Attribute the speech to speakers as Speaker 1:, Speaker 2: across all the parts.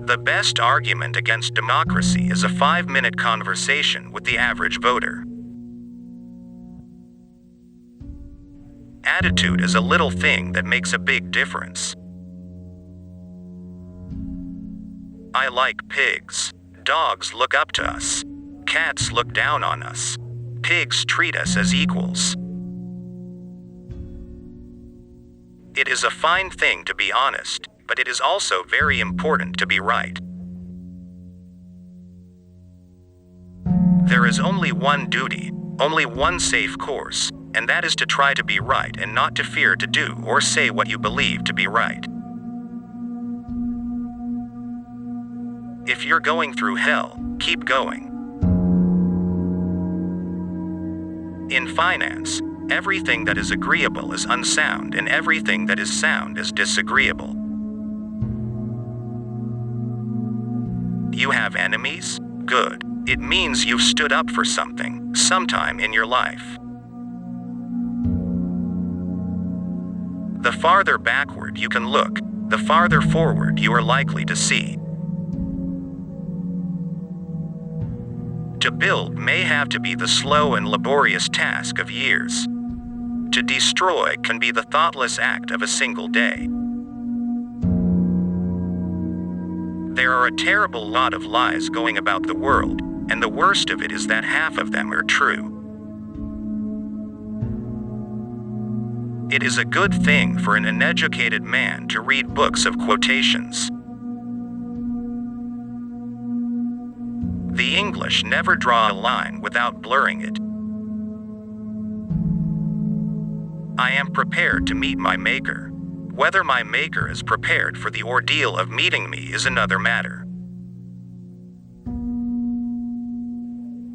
Speaker 1: The best argument against democracy is a 5-minute conversation with the average voter. Attitude is a little thing that makes a big difference. I like pigs. Dogs look up to us. Cats look down on us. Pigs treat us as equals. It is a fine thing to be honest, but it is also very important to be right. There is only one duty, only one safe course, and that is to try to be right and not to fear to do or say what you believe to be right. If you're going through hell, keep going. In finance, everything that is agreeable is unsound and everything that is sound is disagreeable. You have enemies? Good. It means you've stood up for something, sometime in your life. The farther backward you can look, the farther forward you are likely to see. To build may have to be the slow and laborious task of years. To destroy can be the thoughtless act of a single day. There are a terrible lot of lies going about the world, and the worst of it is that half of them are true. It is a good thing for an uneducated man to read books of quotations. The English never draw a line without blurring it. I am prepared to meet my Maker. Whether my Maker is prepared for the ordeal of meeting me is another matter.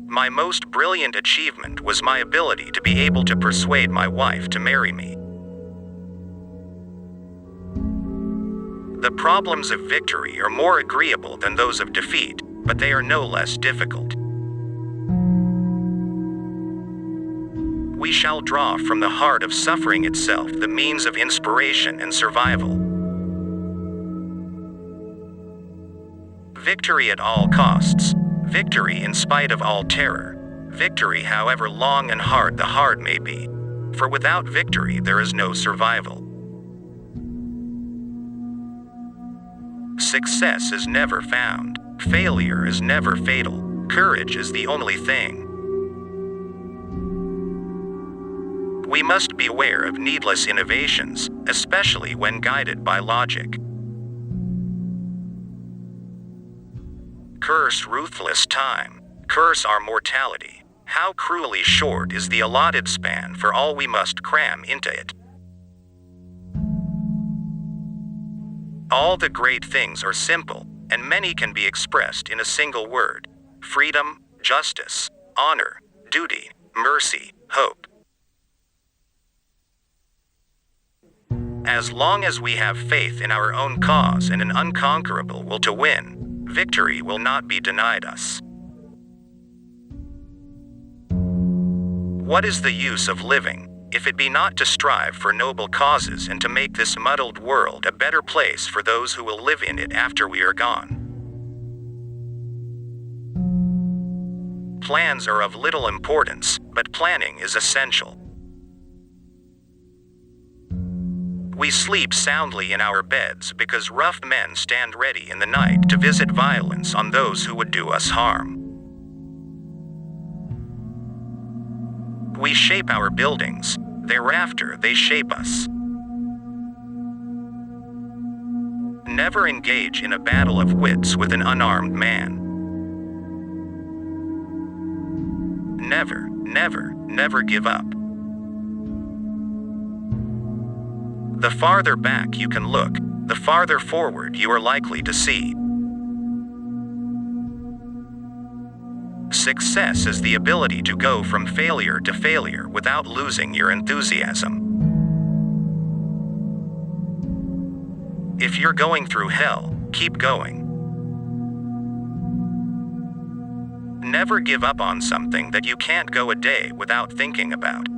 Speaker 1: My most brilliant achievement was my ability to be able to persuade my wife to marry me. The problems of victory are more agreeable than those of defeat, but they are no less difficult. We shall draw from the heart of suffering itself the means of inspiration and survival. Victory at all costs. Victory in spite of all terror. Victory however long and hard the hard may be. For without victory there is no survival. Success is never found. Failure is never fatal. Courage is the only thing. We must beware of needless innovations, especially when guided by logic. Curse ruthless time. Curse our mortality. How cruelly short is the allotted span for all we must cram into it. All the great things are simple, and many can be expressed in a single word: freedom, justice, honor, duty, mercy, hope. As long as we have faith in our own cause and an unconquerable will to win, victory will not be denied us. What is the use of living, if it be not to strive for noble causes and to make this muddled world a better place for those who will live in it after we are gone? Plans are of little importance, but planning is essential. We sleep soundly in our beds because rough men stand ready in the night to visit violence on those who would do us harm. We shape our buildings, thereafter they shape us. Never engage in a battle of wits with an unarmed man. Never, never, never give up. The farther back you can look, the farther forward you are likely to see. Success is the ability to go from failure to failure without losing your enthusiasm. If you're going through hell, keep going. Never give up on something that you can't go a day without thinking about.